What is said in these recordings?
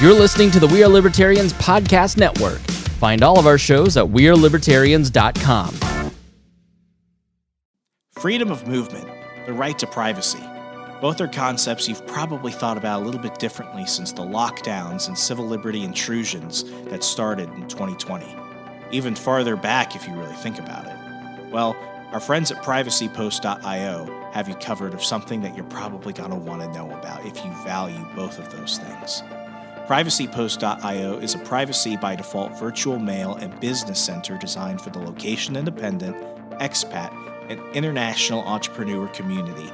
You're listening to the We Are Libertarians podcast network. Find all of our shows at wearelibertarians.com. Freedom of movement, the right to privacy. Both are concepts you've probably thought about a little bit differently since the lockdowns and civil liberty intrusions that started in 2020. Even farther back if you really think about it. Well, our friends at privacypost.io have you covered of something that you're probably going to want to know about if you value both of those things. Privacypost.io is a privacy by default virtual mail and business center designed for the location-independent, expat, and international entrepreneur community.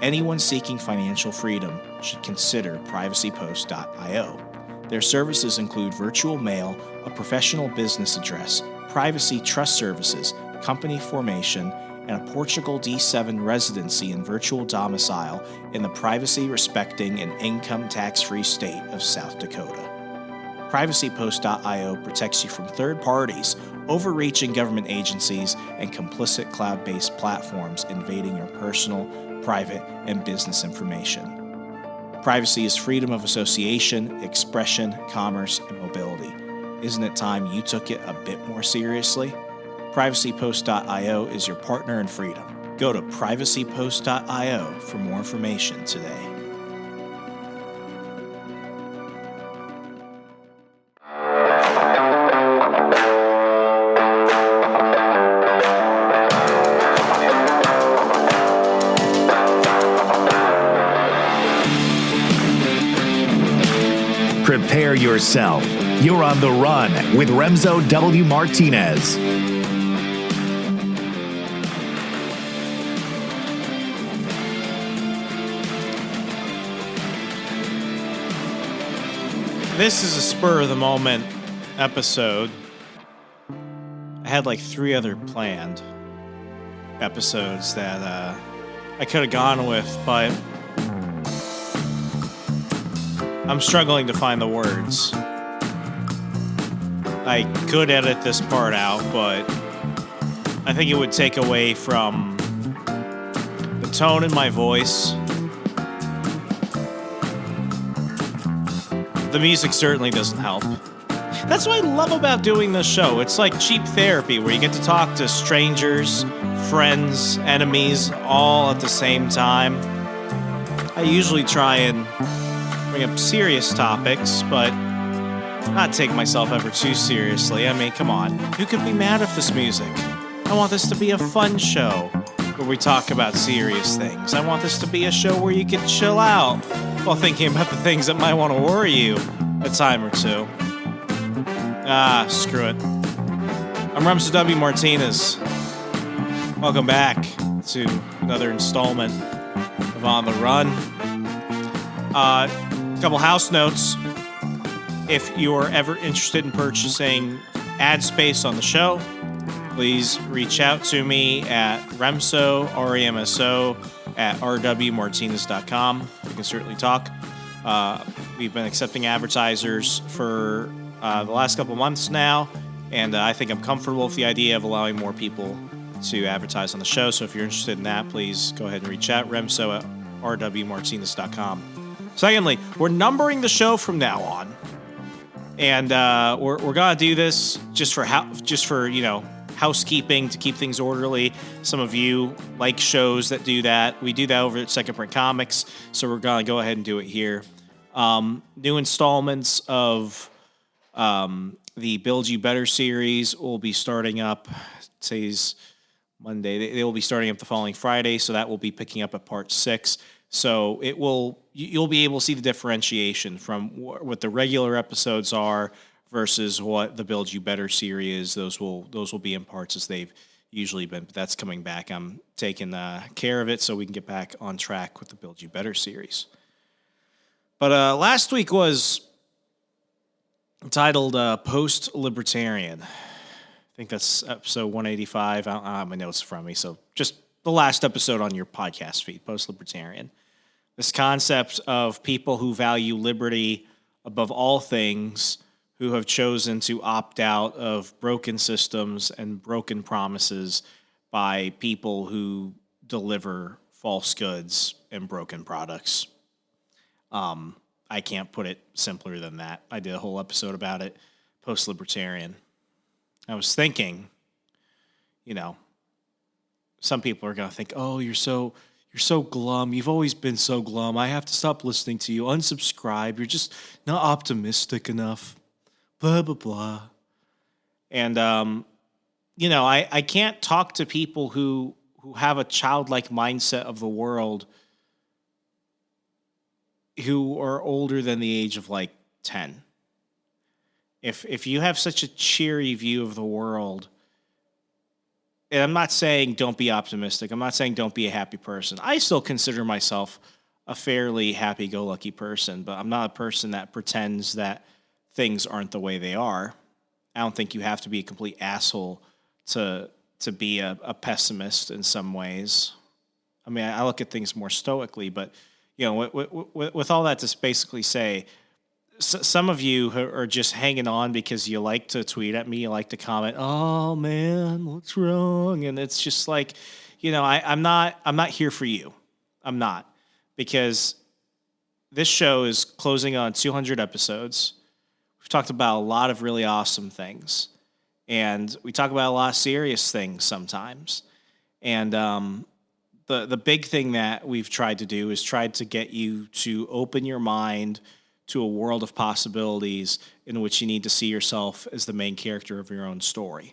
Anyone seeking financial freedom should consider privacypost.io. Their services include virtual mail, a professional business address, privacy trust services, company formation, and a Portugal D7 residency and virtual domicile in the privacy-respecting and income tax-free state of South Dakota. PrivacyPost.io protects you from third parties, overreaching government agencies, and complicit cloud-based platforms invading your personal, private, and business information. Privacy is freedom of association, expression, commerce, and mobility. Isn't it time you took it a bit more seriously? PrivacyPost.io is your partner in freedom. Go to PrivacyPost.io for more information today. Prepare yourself. You're on the run with Remso W. Martinez. This is a spur-of-the-moment episode. I had like 3 other planned episodes that I could have gone with, but I'm struggling to find the words. I could edit this part out, but I think it would take away from the tone in my voice. The music certainly doesn't help. That's what I love about doing this show. It's like cheap therapy where you get to talk to strangers, friends, enemies, all at the same time. I usually try and bring up serious topics, but not take myself ever too seriously. I mean, come on. Who could be mad at this music? I want this to be a fun show where we talk about serious things. I want this to be a show where you can chill out while thinking about the things that might want to worry you a time or two. Screw it. I'm Remso W. Martinez. Welcome back to another installment of On the Run. Couple house notes. If you're ever interested in purchasing ad space on the show, please reach out to me at Remso, R-E-M-S-O, at rwmartinez.com. We can certainly talk. We've been accepting advertisers for the last couple months now, and I think I'm comfortable with the idea of allowing more people to advertise on the show. So if you're interested in that, please go ahead and reach out, Remso at rwmartinez.com. Secondly, we're numbering the show from now on, and we're gonna do this just for housekeeping, to keep things orderly. Some of you like shows that do that. We do that over at Second Print Comics, so we're gonna go ahead and do it here. New installments of the Build You Better series will be starting up. Today's Monday. They will be starting up the following Friday, so that will be picking up at part 6. So you'll be able to see the differentiation from what the regular episodes are versus what the Build You Better series is. Those will be in parts as they've usually been, but that's coming back. I'm taking care of it so we can get back on track with the Build You Better series. But last week was titled Post-Libertarian. I think that's episode 185. I don't have my notes from me, so just the last episode on your podcast feed, Post-Libertarian. This concept of people who value liberty above all things, who have chosen to opt out of broken systems and broken promises by people who deliver false goods and broken products. I can't put it simpler than that. I did a whole episode about it, post-libertarian. I was thinking, some people are going to think, oh, you're so glum. You've always been so glum. I have to stop listening to you. Unsubscribe. You're just not optimistic enough. Blah, blah, blah. And, I can't talk to people who have a childlike mindset of the world who are older than the age of 10. If you have such a cheery view of the world, and I'm not saying don't be optimistic. I'm not saying don't be a happy person. I still consider myself a fairly happy-go-lucky person, but I'm not a person that pretends that things aren't the way they are. I don't think you have to be a complete asshole to be a pessimist in some ways. I mean, I look at things more stoically, but with all that to basically say, some of you are just hanging on because you like to tweet at me, you like to comment, oh man, what's wrong? And it's just like, I'm not here for you. I'm not, because this show is closing on 200 episodes. We've talked about a lot of really awesome things, and we talk about a lot of serious things sometimes. And the big thing that we've tried to do is tried to get you to open your mind to a world of possibilities in which you need to see yourself as the main character of your own story.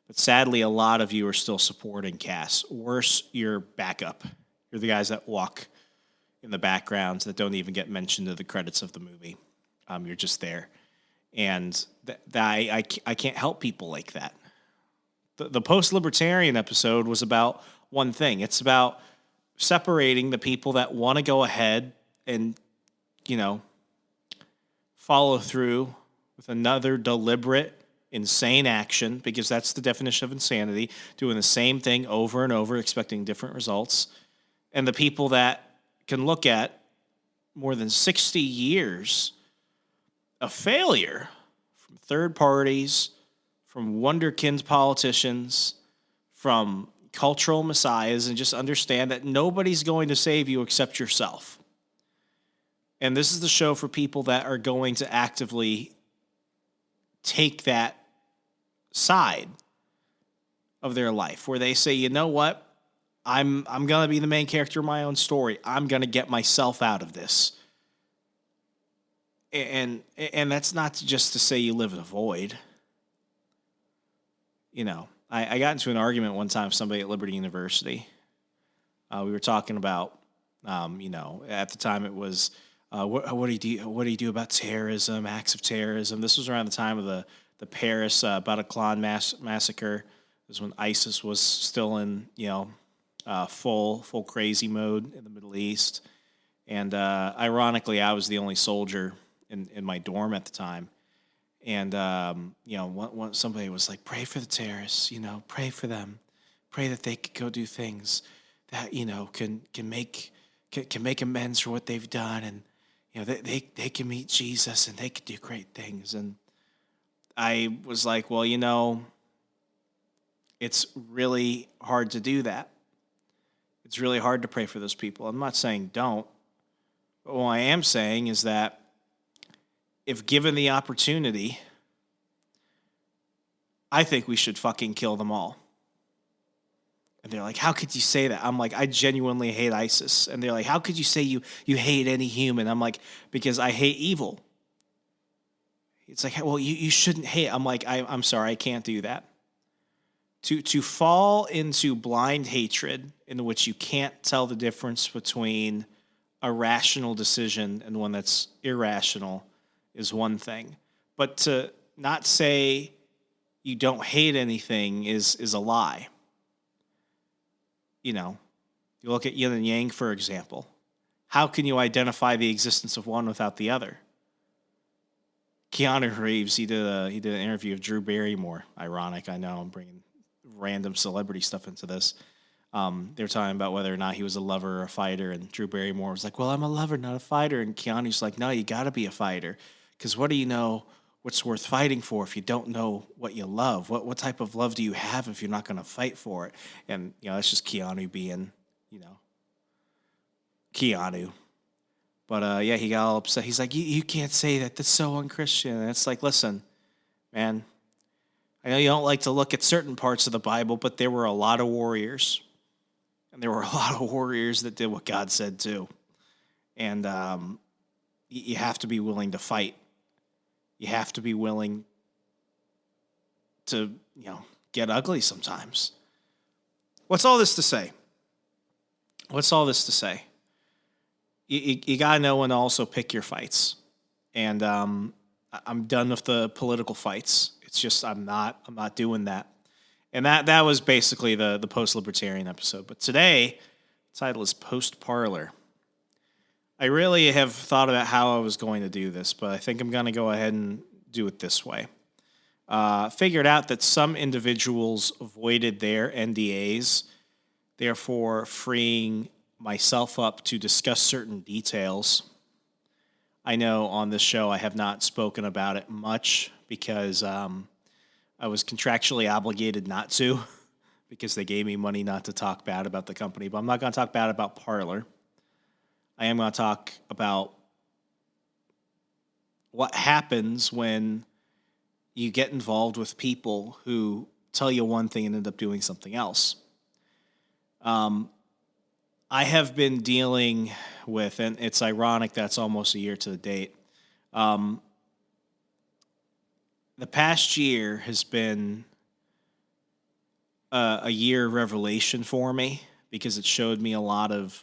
But sadly, a lot of you are still supporting Cass. Worse, you're backup. You're the guys that walk in the backgrounds that don't even get mentioned in the credits of the movie. You're just there. And I can't help people like that. The post-libertarian episode was about one thing. It's about separating the people that want to go ahead and, follow through with another deliberate, insane action, because that's the definition of insanity, doing the same thing over and over, expecting different results, and the people that can look at more than 60 years of failure from third parties, from wonderkind politicians, from cultural messiahs, and just understand that nobody's going to save you except yourself. And this is the show for people that are going to actively take that side of their life, where they say, you know what, I'm going to be the main character of my own story. I'm going to get myself out of this. And that's not just to say you live in a void. I got into an argument one time with somebody at Liberty University. We were talking about, at the time it was, what do you do about terrorism, acts of terrorism? This was around the time of the Paris Bataclan massacre. This was when ISIS was still in full crazy mode in the Middle East, and ironically, I was the only soldier in my dorm at the time. And somebody was like, "Pray for the terrorists, pray for them, pray that they could go do things that can make amends for what they've done, and." They can meet Jesus and they can do great things. And I was like, well, it's really hard to do that. It's really hard to pray for those people. I'm not saying don't. But what I am saying is that if given the opportunity, I think we should fucking kill them all. And they're like, how could you say that? I'm like, I genuinely hate ISIS. And they're like, how could you say you hate any human? I'm like, because I hate evil. It's like, well, you shouldn't hate. I'm like, I'm sorry, I can't do that. To fall into blind hatred in which you can't tell the difference between a rational decision and one that's irrational is one thing. But to not say you don't hate anything is a lie. You look at yin and yang, for example. How can you identify the existence of one without the other? Keanu Reeves, he did an interview of Drew Barrymore. Ironic, I know, I'm bringing random celebrity stuff into this. They were talking about whether or not he was a lover or a fighter, and Drew Barrymore was like, well, I'm a lover, not a fighter. And Keanu's like, no, you got to be a fighter, because what do you know what's worth fighting for if you don't know what you love? What type of love do you have if you're not going to fight for it? And, that's just Keanu being, Keanu. But yeah, he got all upset. He's like, you can't say that. That's so unchristian. And it's like, listen, man, I know you don't like to look at certain parts of the Bible, but there were a lot of warriors. And there were a lot of warriors that did what God said too. And you have to be willing to fight. You have to be willing to, get ugly sometimes. What's all this to say? You got to know when to also pick your fights. And I'm done with the political fights. It's just I'm not doing that. And that was basically the post-libertarian episode. But today, the title is Post Parlor. I really have thought about how I was going to do this, but I think I'm going to go ahead and do it this way. Figured out that some individuals avoided their NDAs, therefore freeing myself up to discuss certain details. I know on this show I have not spoken about it much because I was contractually obligated not to because they gave me money not to talk bad about the company. But I'm not going to talk bad about Parler. I am going to talk about what happens when you get involved with people who tell you one thing and end up doing something else. I have been dealing with, and it's ironic that's almost a year to the date. The past year has been a year of revelation for me because it showed me a lot of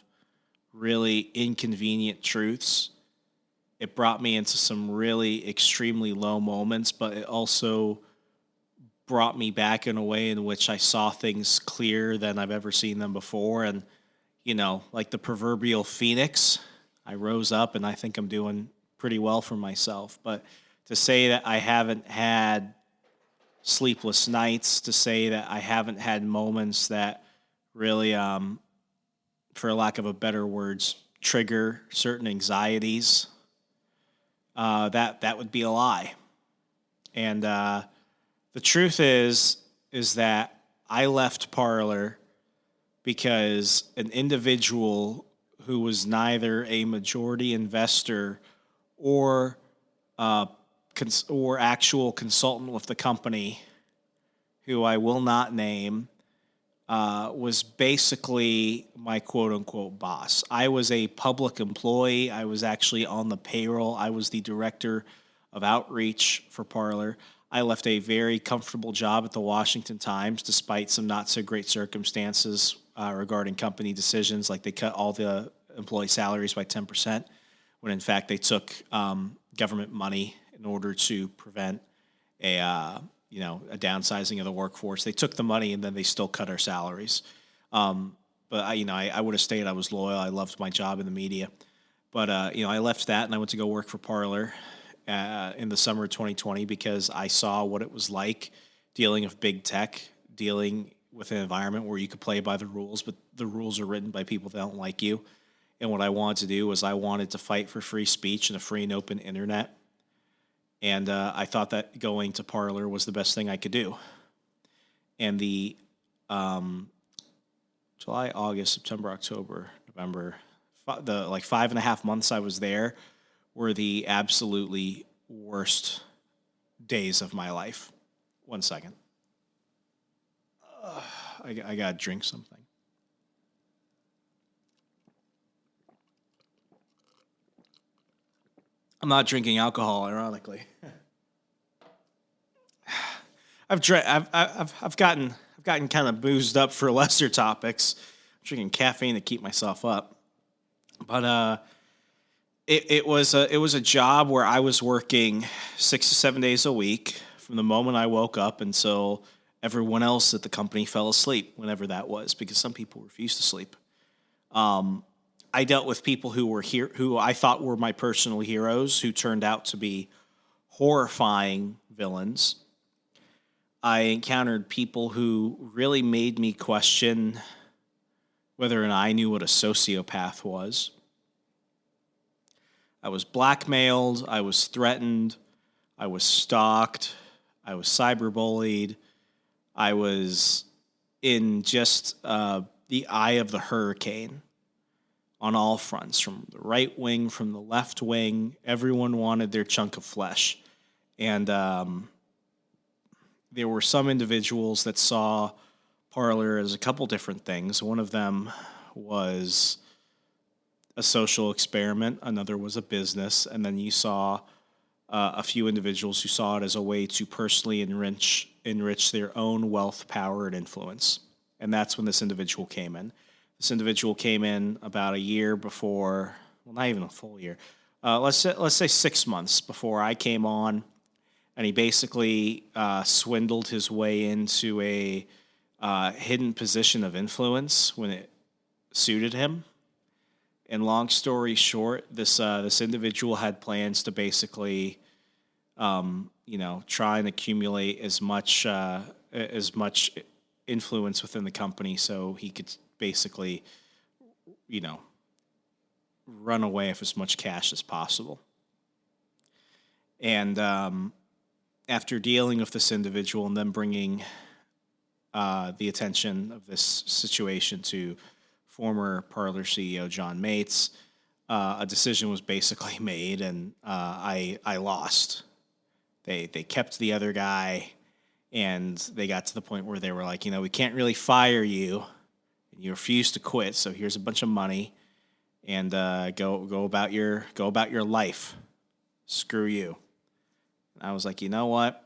really inconvenient truths. It brought me into some really extremely low moments, but it also brought me back in a way in which I saw things clearer than I've ever seen them before. And, like the proverbial phoenix, I rose up and I think I'm doing pretty well for myself. But to say that I haven't had sleepless nights, to say that I haven't had moments that really, for lack of a better words, trigger certain anxieties, that would be a lie. And the truth is that I left Parler because an individual who was neither a majority investor or actual consultant with the company, who I will not name, was basically my quote-unquote boss. I was a public employee. I was actually on the payroll. I was the director of outreach for Parler. I left a very comfortable job at the Washington Times despite some not-so-great circumstances regarding company decisions, like they cut all the employee salaries by 10%, when in fact they took government money in order to prevent a downsizing of the workforce. They took the money and then they still cut our salaries. But I would have stayed. I was loyal. I loved my job in the media. But I left that and I went to go work for Parler in the summer of 2020 because I saw what it was like dealing with big tech, dealing with an environment where you could play by the rules, but the rules are written by people that don't like you. And what I wanted to do was I wanted to fight for free speech and a free and open internet. And I thought that going to Parler was the best thing I could do. And the July, August, September, October, November, the 5.5 months I was there were the absolutely worst days of my life. 1 second. I got to drink something. I'm not drinking alcohol, ironically. I've gotten kind of boozed up for lesser topics. I'm drinking caffeine to keep myself up. But it was a job where I was working 6 to 7 days a week from the moment I woke up until everyone else at the company fell asleep, whenever that was, because some people refused to sleep. I dealt with people who I thought were my personal heroes, who turned out to be horrifying villains. I encountered people who really made me question whether or not I knew what a sociopath was. I was blackmailed, I was threatened, I was stalked, I was cyberbullied, I was in just the eye of the hurricane. on all fronts, from the right wing, from the left wing. Everyone wanted their chunk of flesh. And there were some individuals that saw Parler as a couple different things. One of them was a social experiment. Another was a business. And then you saw a few individuals who saw it as a way to personally enrich their own wealth, power, and influence. And that's when this individual came in. This individual came in about a year before, well, not even a full year. Let's say 6 months before I came on, and he basically swindled his way into a hidden position of influence when it suited him. And long story short, this individual had plans to basically, try and accumulate as much influence within the company so he could basically, run away with as much cash as possible. And after dealing with this individual and then bringing the attention of this situation to former Parler CEO John Mates, a decision was basically made, and I lost. They kept the other guy, and they got to the point where they were like, we can't really fire you. You refuse to quit, so here's a bunch of money, and go about your life. Screw you. And I was like, you know what?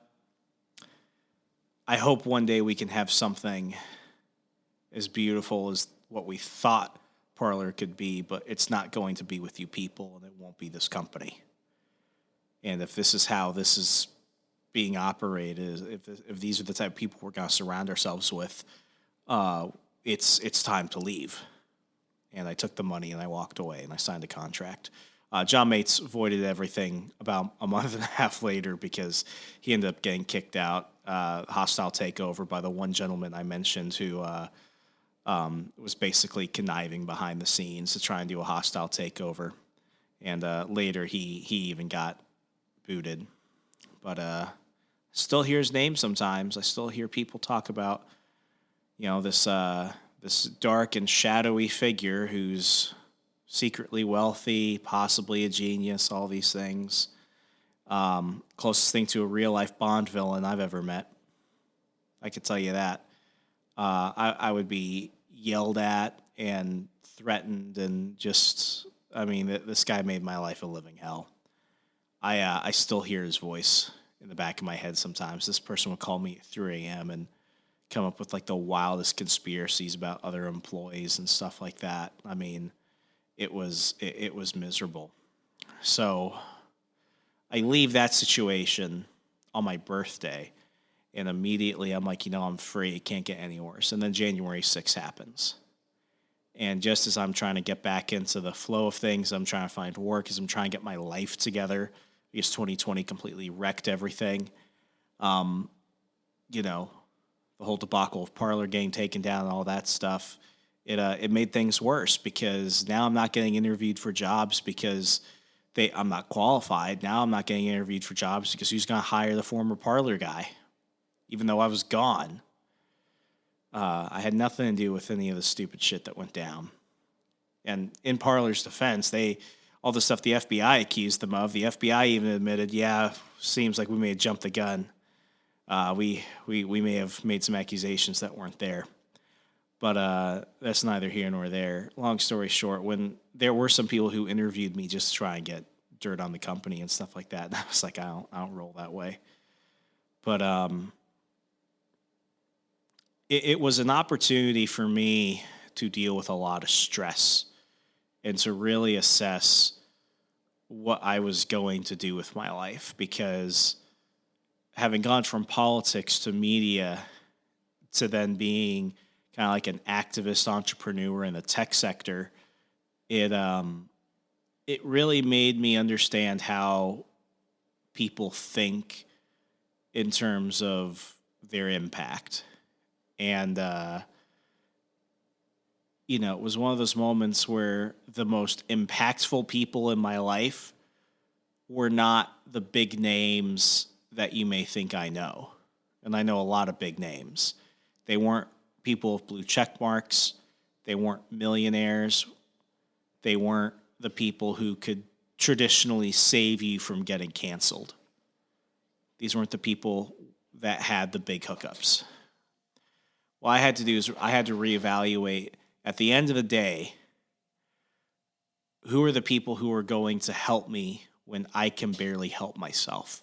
I hope one day we can have something as beautiful as what we thought Parler could be, but it's not going to be with you people, and it won't be this company. And if this is how this is being operated, if these are the type of people we're going to surround ourselves with, it's time to leave. And I took the money and I walked away and I signed a contract. John Mates voided everything about a month and a half later because he ended up getting kicked out. Hostile takeover by the one gentleman I mentioned who was basically conniving behind the scenes to try and do a hostile takeover. And later he even got booted. But still hear his name sometimes. I still hear people talk about, this dark and shadowy figure who's secretly wealthy, possibly a genius, all these things. Closest thing to a real-life Bond villain I've ever met. I could tell you that. I would be yelled at and threatened and just, this guy made my life a living hell. I still hear his voice in the back of my head sometimes. This person would call me at 3 a.m. and come up with like the wildest conspiracies about other employees and stuff like that. It was miserable. So I leave that situation on my birthday, and immediately I'm like, I'm free. It can't get any worse. And then January 6th happens. And just as I'm trying to get back into the flow of things, I'm trying to find work, as I'm trying to get my life together, because 2020 completely wrecked everything. The whole debacle of Parler getting taken down and all that stuff, it made things worse, because now I'm not getting interviewed for jobs because I'm not qualified. Now I'm not getting interviewed for jobs because who's going to hire the former Parler guy, even though I was gone. I had nothing to do with any of the stupid shit that went down. And in Parler's defense, all the stuff the FBI accused them of, the FBI even admitted, seems like we may have jumped the gun. We may have made some accusations that weren't there. But that's neither here nor there. Long story short, when there were some people who interviewed me just to try and get dirt on the company and stuff like that, and I was like, I don't roll that way. But it was an opportunity for me to deal with a lot of stress and to really assess what I was going to do with my life, because having gone from politics to media to then being kind of like an activist entrepreneur in the tech sector, it really made me understand how people think in terms of their impact. And, it was one of those moments where the most impactful people in my life were not the big names that you may think I know. And I know a lot of big names. They weren't people with blue check marks. They weren't millionaires. they weren't the people who could traditionally save you from getting canceled. These weren't the people that had the big hookups. What I had to do is I had to reevaluate at the end of the day, who are the people who are going to help me when I can barely help myself?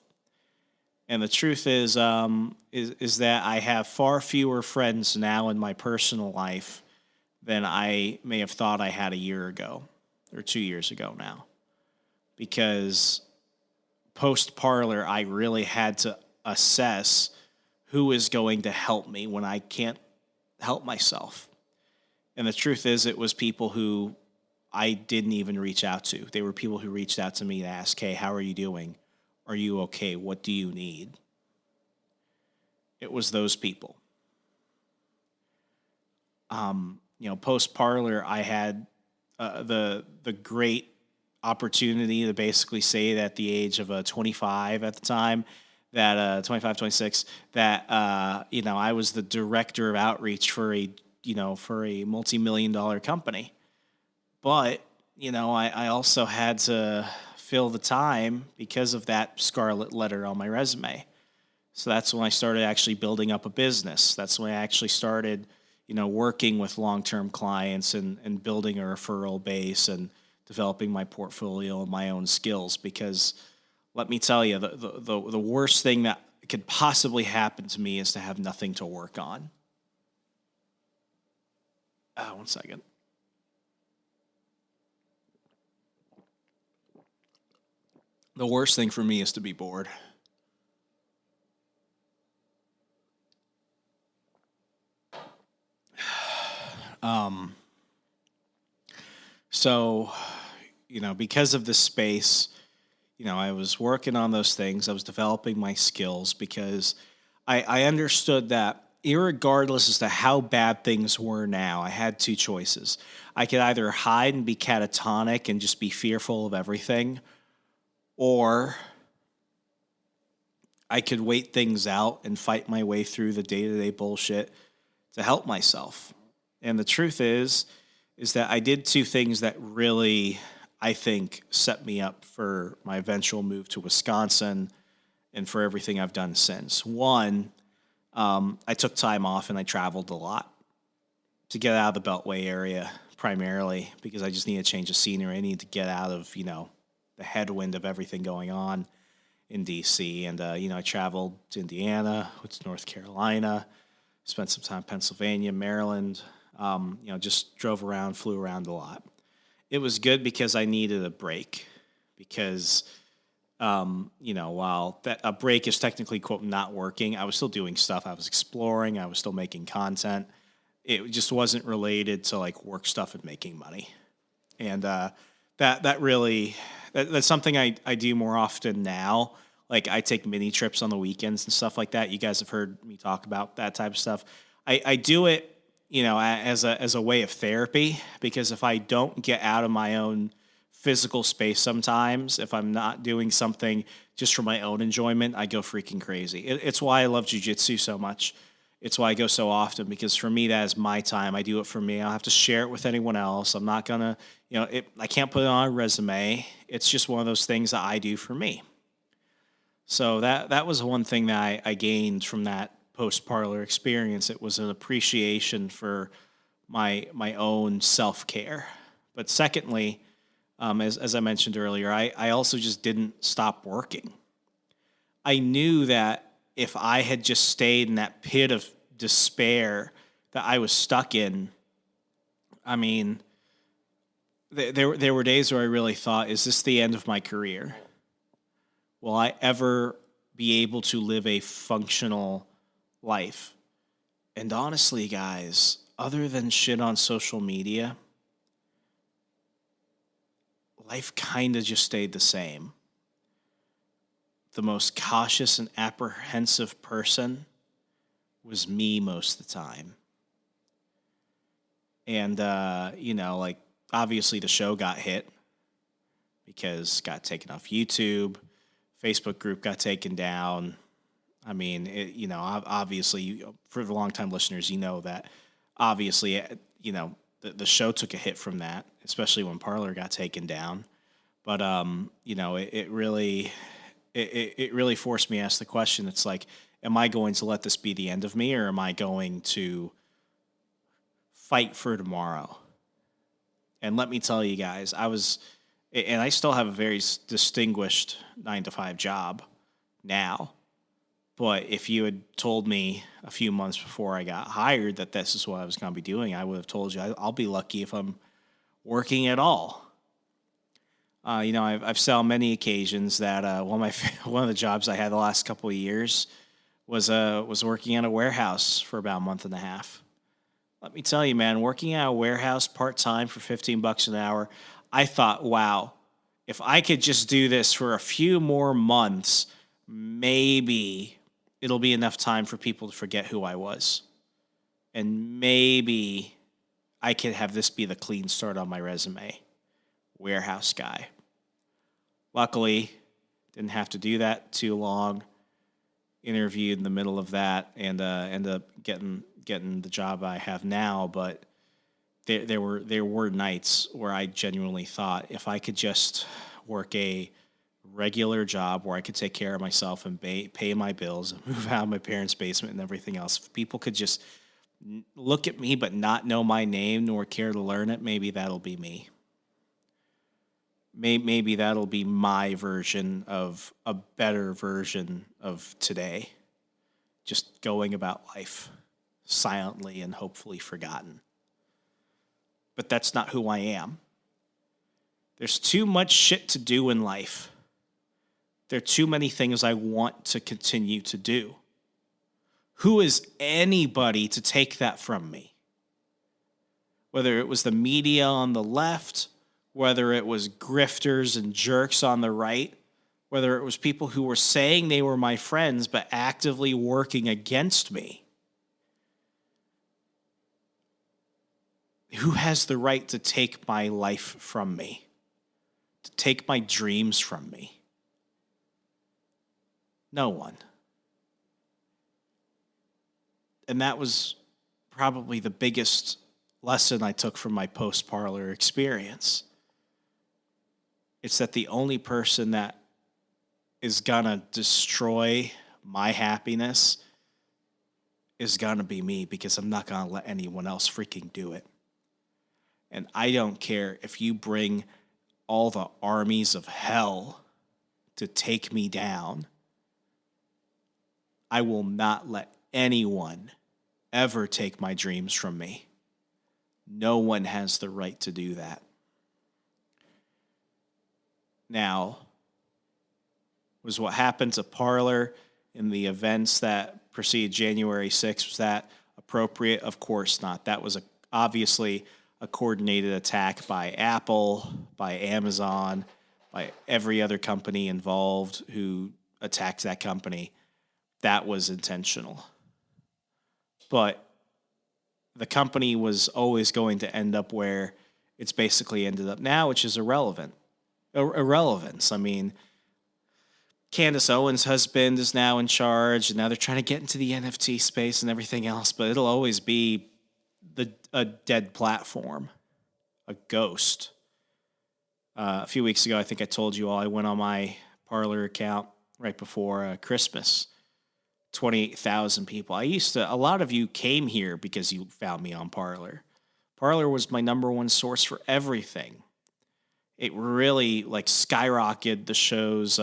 And the truth is that I have far fewer friends now in my personal life than I may have thought I had a year ago or 2 years ago now. Because post-Parler, I really had to assess who is going to help me when I can't help myself. And the truth is, it was people who I didn't even reach out to. They were people who reached out to me to ask, hey, how are you doing? Are you okay? What do you need? It was those people. Post-Parler, I had the great opportunity to basically say that at the age of 25 at the time, that 25, 26, that I was the director of outreach for a multi-million-dollar company. But I also had to fill the time because of that scarlet letter on my resume. So that's when I started actually building up a business. That's when I actually started, working with long-term clients and building a referral base and developing my portfolio and my own skills. Because let me tell you, the worst thing that could possibly happen to me is to have nothing to work on. One second. The worst thing for me is to be bored. So, because of this space, I was working on those things. I was developing my skills because I understood that irregardless as to how bad things were now, I had two choices. I could either hide and be catatonic and just be fearful of everything, or I could wait things out and fight my way through the day-to-day bullshit to help myself. And the truth is that I did two things that really, I think, set me up for my eventual move to Wisconsin and for everything I've done since. One, I took time off and I traveled a lot to get out of the Beltway area primarily because I just need a change of scenery. I need to get out of, the headwind of everything going on in D.C. And, I traveled to Indiana, went to North Carolina, spent some time in Pennsylvania, Maryland, just drove around, flew around a lot. It was good because I needed a break because, while that a break is technically, quote, not working, I was still doing stuff. I was exploring. I was still making content. It just wasn't related to like work stuff and making money. And that's something I do more often now. Like I take mini trips on the weekends and stuff like that. You guys have heard me talk about that type of stuff. I do it, as a way of therapy, because if I don't get out of my own physical space sometimes, if I'm not doing something just for my own enjoyment, I go freaking crazy. It's why I love jiu-jitsu so much. It's why I go so often, because for me, that is my time. I do it for me. I don't have to share it with anyone else. I'm not going to, I can't put it on a resume. It's just one of those things that I do for me. So that was one thing that I gained from that post-Parler experience. It was an appreciation for my own self-care. But secondly, as I mentioned earlier, I also just didn't stop working. I knew that if I had just stayed in that pit of despair that I was stuck in, I mean, there were days where I really thought, is this the end of my career? Will I ever be able to live a functional life? And honestly, guys, other than shit on social media, life kind of just stayed the same. The most cautious and apprehensive person was me most of the time. And, obviously the show got hit because it got taken off YouTube. Facebook group got taken down. I mean, obviously, for the longtime listeners, that obviously, the show took a hit from that, especially when Parler got taken down. But it really forced me to ask the question. It's like, am I going to let this be the end of me, or am I going to fight for tomorrow? And let me tell you guys, I still have a very distinguished 9-to-5 job now. But if you had told me a few months before I got hired that this is what I was going to be doing, I would have told you I'll be lucky if I'm working at all. I've said on many occasions that one of the jobs I had the last couple of years was working at a warehouse for about a month and a half. Let me tell you, man, working at a warehouse part-time for $15 an hour, I thought, wow, if I could just do this for a few more months, maybe it'll be enough time for people to forget who I was. And maybe I could have this be the clean start on my resume. Warehouse guy. Luckily, didn't have to do that too long. Interviewed in the middle of that and ended up getting the job I have now. But there were nights where I genuinely thought, if I could just work a regular job where I could take care of myself and pay my bills and move out of my parents' basement and everything else, if people could just look at me but not know my name nor care to learn it, maybe that'll be me. Maybe that'll be my version of a better version of today. Just going about life silently and hopefully forgotten. But that's not who I am. There's too much shit to do in life. There are too many things I want to continue to do. Who is anybody to take that from me? Whether it was the media on the left, whether it was grifters and jerks on the right, whether it was people who were saying they were my friends but actively working against me. Who has the right to take my life from me? To take my dreams from me? No one. And that was probably the biggest lesson I took from my post-Parler experience. It's that the only person that is gonna destroy my happiness is gonna be me, because I'm not gonna let anyone else freaking do it. And I don't care if you bring all the armies of hell to take me down. I will not let anyone ever take my dreams from me. No one has the right to do that. Now, was what happened to Parler in the events that preceded January 6th, was that appropriate? Of course not. That was obviously a coordinated attack by Apple, by Amazon, by every other company involved who attacked that company. That was intentional. But the company was always going to end up where it's basically ended up now, which is irrelevance. I mean, Candace Owens' husband is now in charge, and now they're trying to get into the NFT space and everything else, but it'll always be a dead platform, a ghost. A few weeks ago, I think I told you all, I went on my Parler account right before Christmas. 28,000 people. A lot of you came here because you found me on Parler. Parler was my number one source for everything. It really skyrocketed the show's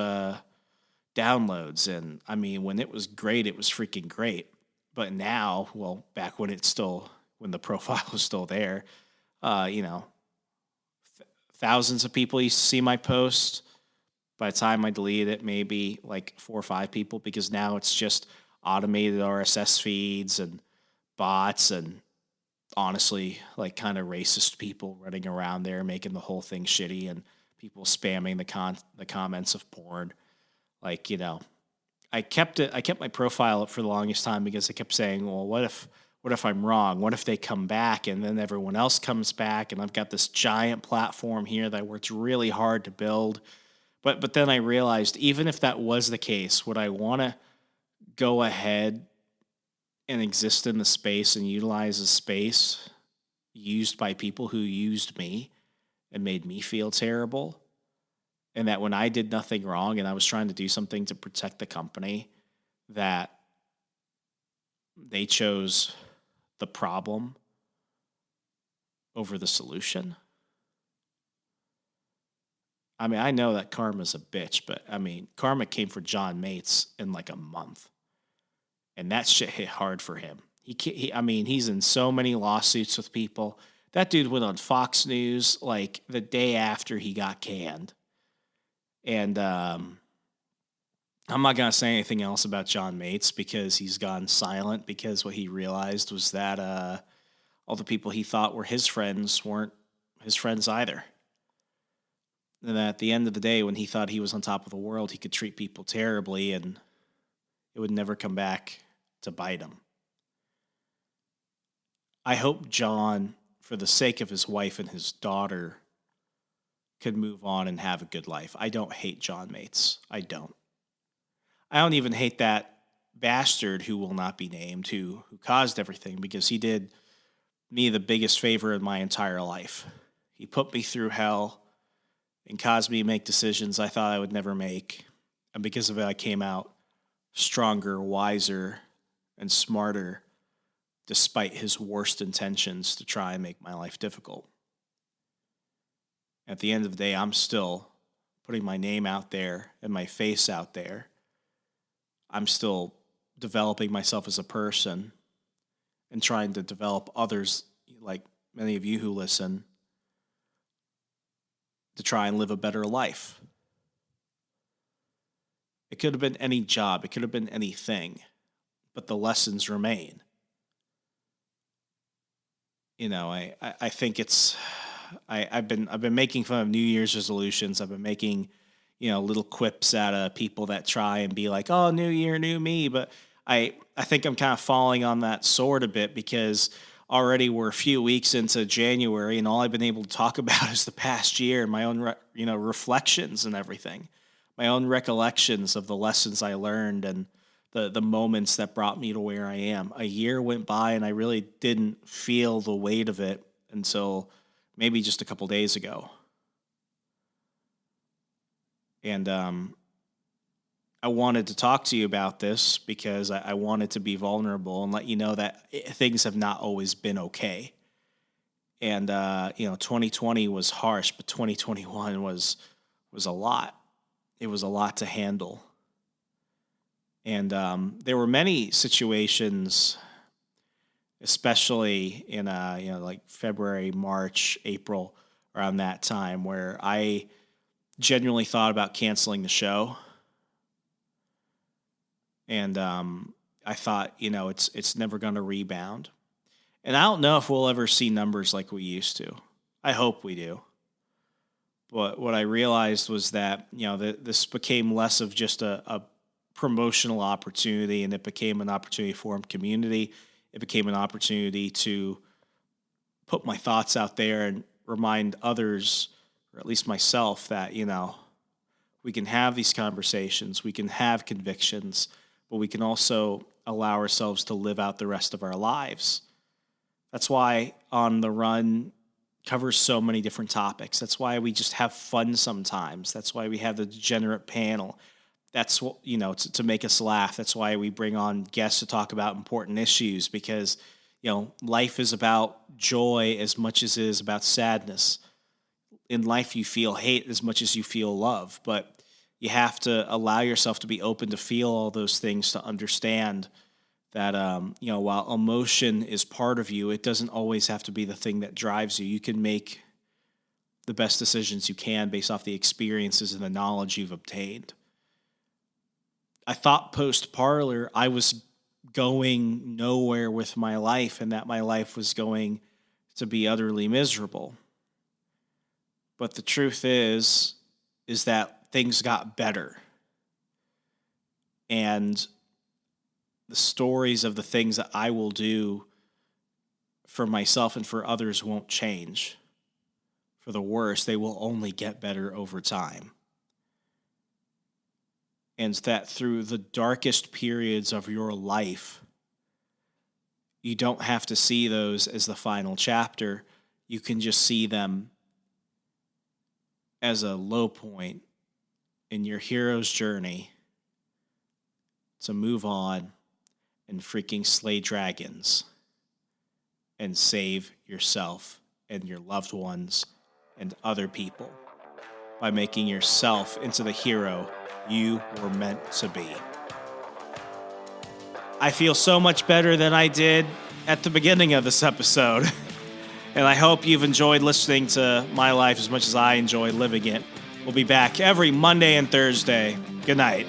downloads. And I mean, when it was great, it was freaking great. But now, well, back when the profile was still there, thousands of people used to see my post. By the time I deleted it, maybe 4 or 5 people, because now it's just automated RSS feeds and bots and honestly, kind of racist people running around there making the whole thing shitty and people spamming the comments of porn. I kept my profile up for the longest time because I kept saying, well, what if I'm wrong? What if they come back and then everyone else comes back and I've got this giant platform here that I worked really hard to build. But then I realized, even if that was the case, would I want to go ahead and exist in the space and utilize the space, used by people who used me and made me feel terrible. And that when I did nothing wrong and I was trying to do something to protect the company, that they chose the problem over the solution. I mean, I know that karma's a bitch, but I mean, karma came for John Mates in like a month. And that shit hit hard for him. He's in so many lawsuits with people. That dude went on Fox News like the day after he got canned. And I'm not going to say anything else about John Mates because he's gone silent, because what he realized was that all the people he thought were his friends weren't his friends either. And that at the end of the day, when he thought he was on top of the world, he could treat people terribly and it would never come back to bite him. I hope John, for the sake of his wife and his daughter, could move on and have a good life. I don't hate John Mates. I don't. I don't even hate that bastard who will not be named, who caused everything, because he did me the biggest favor in my entire life. He put me through hell and caused me to make decisions I thought I would never make. And because of it, I came out stronger, wiser, and smarter, despite his worst intentions to try and make my life difficult. At the end of the day, I'm still putting my name out there and my face out there. I'm still developing myself as a person and trying to develop others, like many of you who listen, to try and live a better life. It could have been any job. It could have been anything, but the lessons remain. You know, I think it's, I've been making fun of New Year's resolutions. I've been making, little quips out of people that try and be like, oh, new year, new me. But I think I'm kind of falling on that sword a bit, because already we're a few weeks into January and all I've been able to talk about is the past year, my own, reflections and everything, my own recollections of the lessons I learned and the moments that brought me to where I am. A year went by and I really didn't feel the weight of it until maybe just a couple days ago. And I wanted to talk to you about this because I wanted to be vulnerable and let you know that things have not always been okay. And, 2020 was harsh, but 2021 was a lot. It was a lot to handle. And there were many situations, especially in, like February, March, April, around that time, where I genuinely thought about canceling the show. And I thought, it's never going to rebound. And I don't know if we'll ever see numbers like we used to. I hope we do. But what I realized was that, this became less of just a promotional opportunity, and it became an opportunity to form community. It became an opportunity to put my thoughts out there and remind others, or at least myself, that, we can have these conversations, we can have convictions, but we can also allow ourselves to live out the rest of our lives. That's why On the Run covers so many different topics. That's why we just have fun sometimes. That's why we have the degenerate panel. That's what, to make us laugh. That's why we bring on guests to talk about important issues, because, life is about joy as much as it is about sadness. In life, you feel hate as much as you feel love, but you have to allow yourself to be open to feel all those things, to understand that, while emotion is part of you, it doesn't always have to be the thing that drives you. You can make the best decisions you can based off the experiences and the knowledge you've obtained. I thought post-Parler I was going nowhere with my life and that my life was going to be utterly miserable. But the truth is that things got better. And the stories of the things that I will do for myself and for others won't change for the worse. They will only get better over time. And that through the darkest periods of your life, you don't have to see those as the final chapter, you can just see them as a low point in your hero's journey to move on and freaking slay dragons and save yourself and your loved ones and other people by making yourself into the hero you were meant to be. I feel so much better than I did at the beginning of this episode. And I hope you've enjoyed listening to my life as much as I enjoy living it. We'll be back every Monday and Thursday. Good night.